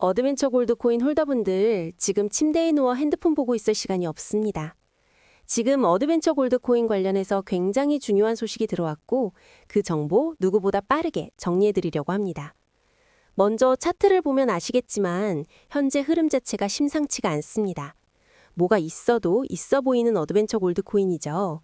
어드벤처 골드 코인 홀더분들, 지금 침대에 누워 핸드폰 보고 있을 시간이 없습니다. 지금 어드벤처 골드 코인 관련해서 굉장히 중요한 소식이 들어왔고, 그 정보 누구보다 빠르게 정리해드리려고 합니다. 먼저 차트를 보면 아시겠지만, 현재 흐름 자체가 심상치가 않습니다. 뭐가 있어도 있어 보이는 어드벤처 골드 코인이죠.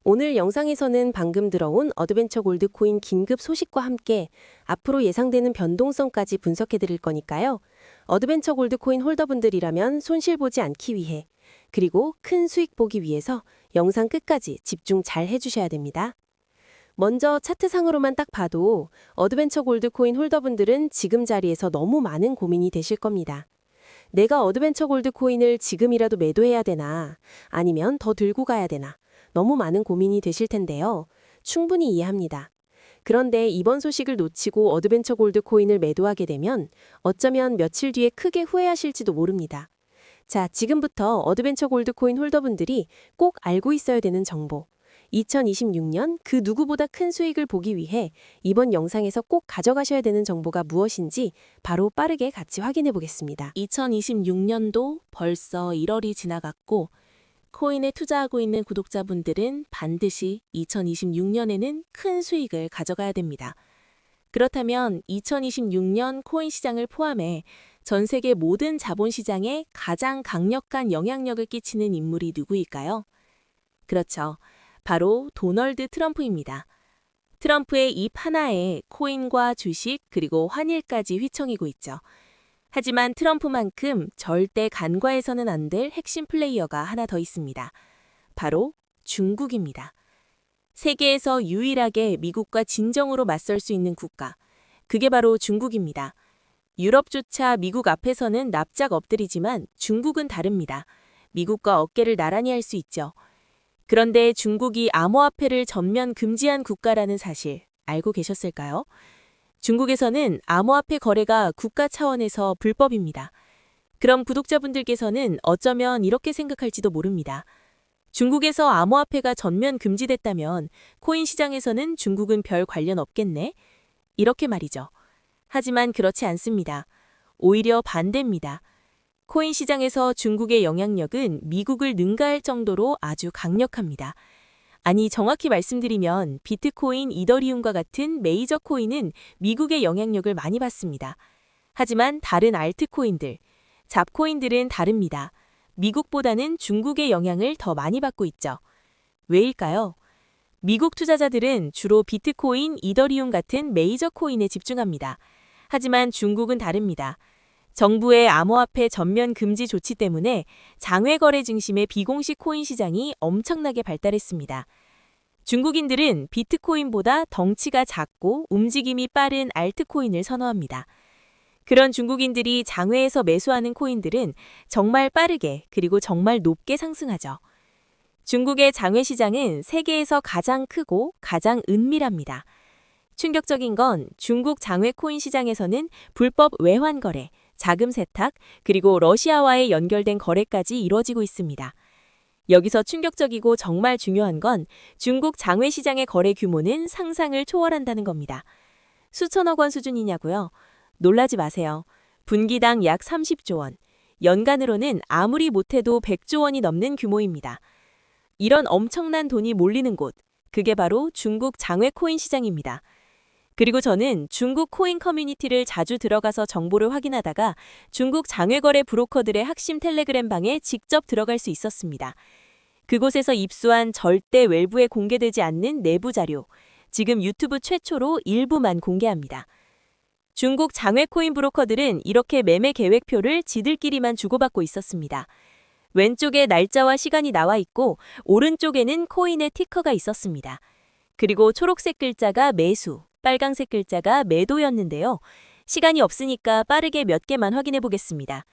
오늘 영상에서는 방금 들어온 어드벤처 골드 코인 긴급 소식과 함께 앞으로 예상되는 변동성까지 분석해 드릴 거니까요. 어드벤처 골드 코인 홀더분들이라면 손실 보지 않기 위해, 그리고 큰 수익 보기 위해서 영상 끝까지 집중 잘 해주셔야 됩니다. 먼저 차트상으로만 딱 봐도 어드벤처 골드 코인 홀더분들은 지금 자리에서 너무 많은 고민이 되실 겁니다. 내가 어드벤처 골드 코인을 지금이라도 매도해야 되나, 아니면 더 들고 가야 되나, 너무 많은 고민이 되실 텐데요. 충분히 이해합니다. 그런데 이번 소식을 놓치고 어드벤처 골드 코인을 매도하게 되면 어쩌면 며칠 뒤에 크게 후회하실지도 모릅니다. 자, 지금부터 어드벤처 골드 코인 홀더분들이 꼭 알고 있어야 되는 정보. 2026년 그 누구보다 큰 수익을 보기 위해 이번 영상에서 꼭 가져가셔야 되는 정보가 무엇인지 바로 빠르게 같이 확인해 보겠습니다. 2026년도 벌써 1월이 지나갔고 코인에 투자하고 있는 구독자분들은 반드시 2026년에는 큰 수익을 가져가야 됩니다. 그렇다면 2026년 코인 시장을 포함해 전 세계 모든 자본시장에 가장 강력한 영향력을 끼치는 인물이 누구일까요? 그렇죠. 바로 도널드 트럼프입니다. 트럼프의 입 하나에 코인과 주식 그리고 환율까지 휘청이고 있죠. 하지만 트럼프만큼 절대 간과해서는 안 될 핵심 플레이어가 하나 더 있습니다. 바로 중국입니다. 세계에서 유일하게 미국과 진정으로 맞설 수 있는 국가, 그게 바로 중국입니다. 유럽조차 미국 앞에서는 납작 엎드리지만 중국은 다릅니다. 미국과 어깨를 나란히 할 수 있죠. 그런데 중국이 암호화폐를 전면 금지한 국가라는 사실 알고 계셨을까요? 중국에서는 암호화폐 거래가 국가 차원에서 불법입니다. 그럼 구독자분들께서는 어쩌면 이렇게 생각할지도 모릅니다. 중국에서 암호화폐가 전면 금지됐다면 코인 시장에서는 중국은 별 관련 없겠네? 이렇게 말이죠. 하지만 그렇지 않습니다. 오히려 반대입니다. 코인 시장에서 중국의 영향력은 미국을 능가할 정도로 아주 강력합니다. 아니, 정확히 말씀드리면 비트코인, 이더리움과 같은 메이저 코인은 미국의 영향력을 많이 받습니다. 하지만 다른 알트코인들, 잡코인들은 다릅니다. 미국보다는 중국의 영향을 더 많이 받고 있죠. 왜일까요? 미국 투자자들은 주로 비트코인, 이더리움 같은 메이저 코인에 집중합니다. 하지만 중국은 다릅니다. 정부의 암호화폐 전면 금지 조치 때문에 장외 거래 중심의 비공식 코인 시장이 엄청나게 발달했습니다. 중국인들은 비트코인보다 덩치가 작고 움직임이 빠른 알트코인을 선호합니다. 그런 중국인들이 장외에서 매수하는 코인들은 정말 빠르게 그리고 정말 높게 상승하죠. 중국의 장외 시장은 세계에서 가장 크고 가장 은밀합니다. 충격적인 건 중국 장외 코인 시장에서는 불법 외환 거래, 자금 세탁, 그리고 러시아와의 연결된 거래까지 이루어지고 있습니다. 여기서 충격적이고 정말 중요한 건 중국 장외 시장의 거래 규모는 상상을 초월한다는 겁니다. 수천억 원 수준이냐고요? 놀라지 마세요. 분기당 약 30조 원, 연간으로는 아무리 못해도 100조 원이 넘는 규모입니다. 이런 엄청난 돈이 몰리는 곳, 그게 바로 중국 장외 코인 시장입니다. 그리고 저는 중국 코인 커뮤니티를 자주 들어가서 정보를 확인하다가 중국 장외거래 브로커들의 핵심 텔레그램 방에 직접 들어갈 수 있었습니다. 그곳에서 입수한 절대 외부에 공개되지 않는 내부 자료, 지금 유튜브 최초로 일부만 공개합니다. 중국 장외 코인 브로커들은 이렇게 매매 계획표를 지들끼리만 주고받고 있었습니다. 왼쪽에 날짜와 시간이 나와 있고 오른쪽에는 코인의 티커가 있었습니다. 그리고 초록색 글자가 매수, 빨강색 글자가 매도였는데요. 시간이 없으니까 빠르게 몇 개만 확인해 보겠습니다.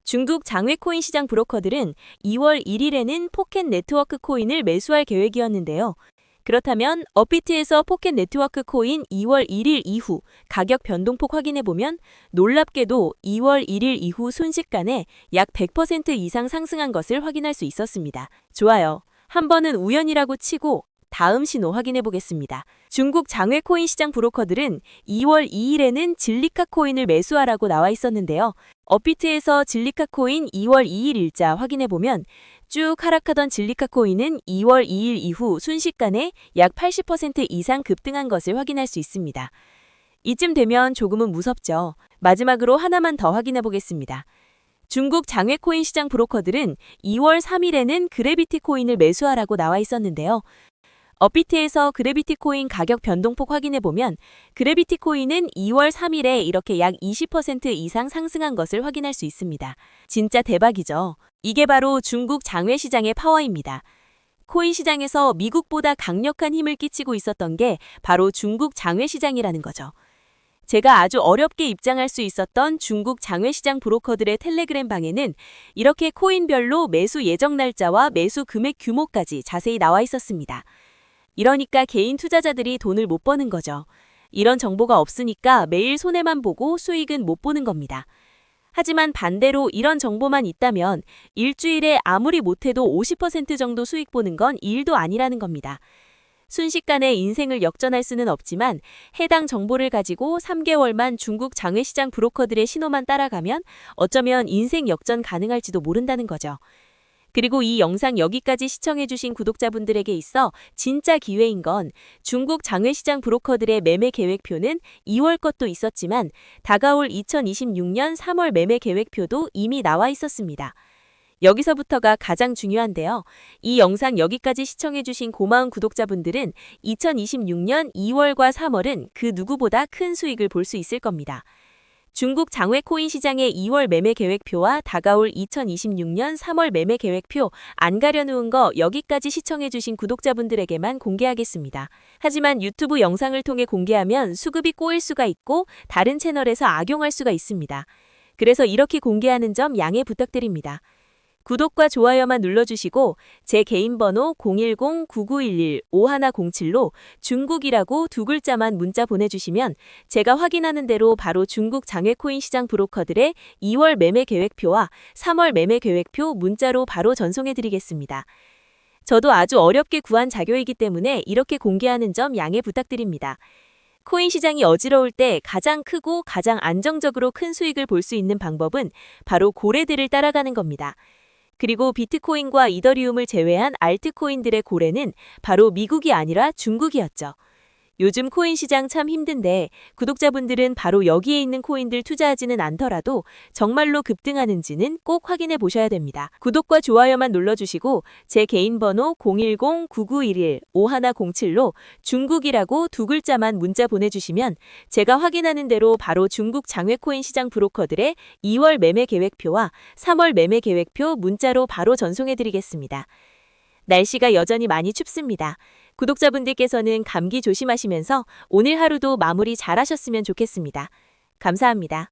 중국 장외 코인 시장 브로커들은 2월 1일에는 포켓 네트워크 코인을 매수할 계획이었는데요. 그렇다면 업비트에서 포켓 네트워크 코인 2월 1일 이후 가격 변동폭 확인해 보면 놀랍게도 2월 1일 이후 순식간에 약 100% 이상 상승한 것을 확인할 수 있었습니다. 좋아요. 한 번은 우연이라고 치고 다음 신호 확인해 보겠습니다. 중국 장외 코인 시장 브로커들은 2월 2일에는 진리카 코인을 매수하라고 나와 있었는데요. 업비트에서 진리카 코인 2월 2일 일자 확인해 보면 쭉 하락하던 진리카 코인은 2월 2일 이후 순식간에 약 80% 이상 급등한 것을 확인할 수 있습니다. 이쯤 되면 조금은 무섭죠. 마지막으로 하나만 더 확인해 보겠습니다. 중국 장외 코인 시장 브로커들은 2월 3일에는 그래비티 코인을 매수하라고 나와 있었는데요. 업비트에서 그래비티 코인 가격 변동폭 확인해 보면 그래비티 코인은 2월 3일에 이렇게 약 20% 이상 상승한 것을 확인할 수 있습니다. 진짜 대박이죠. 이게 바로 중국 장외 시장의 파워입니다. 코인 시장에서 미국보다 강력한 힘을 끼치고 있었던 게 바로 중국 장외 시장이라는 거죠. 제가 아주 어렵게 입장할 수 있었던 중국 장외시장 브로커들의 텔레그램 방에는 이렇게 코인별로 매수 예정 날짜와 매수 금액 규모까지 자세히 나와 있었습니다. 이러니까 개인 투자자들이 돈을 못 버는 거죠. 이런 정보가 없으니까 매일 손해만 보고 수익은 못 보는 겁니다. 하지만 반대로 이런 정보만 있다면 일주일에 아무리 못해도 50% 정도 수익 보는 건 일도 아니라는 겁니다. 순식간에 인생을 역전할 수는 없지만 해당 정보를 가지고 3개월만 중국 장외시장 브로커들의 신호만 따라가면 어쩌면 인생 역전 가능할지도 모른다는 거죠. 그리고 이 영상 여기까지 시청해주신 구독자분들에게 있어 진짜 기회인 건 중국 장외시장 브로커들의 매매 계획표는 2월 것도 있었지만 다가올 2026년 3월 매매 계획표도 이미 나와 있었습니다. 여기서부터가 가장 중요한데요. 이 영상 여기까지 시청해주신 고마운 구독자분들은 2026년 2월과 3월은 그 누구보다 큰 수익을 볼 수 있을 겁니다. 중국 장외 코인 시장의 2월 매매 계획표와 다가올 2026년 3월 매매 계획표 안 가려놓은 거 여기까지 시청해주신 구독자분들에게만 공개하겠습니다. 하지만 유튜브 영상을 통해 공개하면 수급이 꼬일 수가 있고 다른 채널에서 악용할 수가 있습니다. 그래서 이렇게 공개하는 점 양해 부탁드립니다. 구독과 좋아요만 눌러주시고 제 개인 번호 010-9911-5107로 중국이라고 두 글자만 문자 보내주시면 제가 확인하는 대로 바로 중국 장외코인 시장 브로커들의 2월 매매 계획표와 3월 매매 계획표 문자로 바로 전송해드리겠습니다. 저도 아주 어렵게 구한 자료이기 때문에 이렇게 공개하는 점 양해 부탁드립니다. 코인 시장이 어지러울 때 가장 크고 가장 안정적으로 큰 수익을 볼 수 있는 방법은 바로 고래들을 따라가는 겁니다. 그리고 비트코인과 이더리움을 제외한 알트코인들의 고래는 바로 미국이 아니라 중국이었죠. 요즘 코인 시장 참 힘든데 구독자분들은 바로 여기에 있는 코인들 투자하지는 않더라도 정말로 급등하는지는 꼭 확인해 보셔야 됩니다. 구독과 좋아요만 눌러주시고 제 개인 번호 010-9911-5107로 중국이라고 두 글자만 문자 보내주시면 제가 확인하는 대로 바로 중국 장외코인 시장 브로커들의 2월 매매 계획표와 3월 매매 계획표 문자로 바로 전송해드리겠습니다. 날씨가 여전히 많이 춥습니다. 구독자분들께서는 감기 조심하시면서 오늘 하루도 마무리 잘 하셨으면 좋겠습니다. 감사합니다.